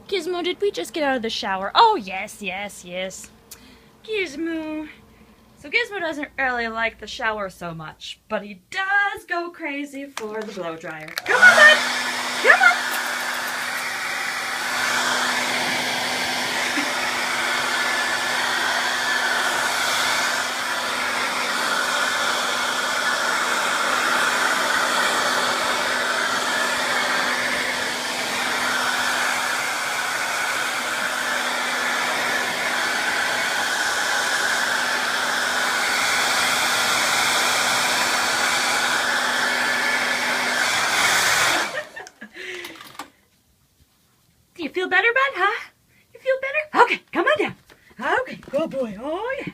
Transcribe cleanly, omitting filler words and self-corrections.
Gizmo, did we just get out of the shower? Oh, yes, yes, yes. Gizmo. So Gizmo doesn't really like the shower so much, but he does go crazy for the blow dryer. Come on, bud! Come on! Do you feel better, bud, huh? You feel better? Okay, come on down. Okay, good boy. Oh, yeah.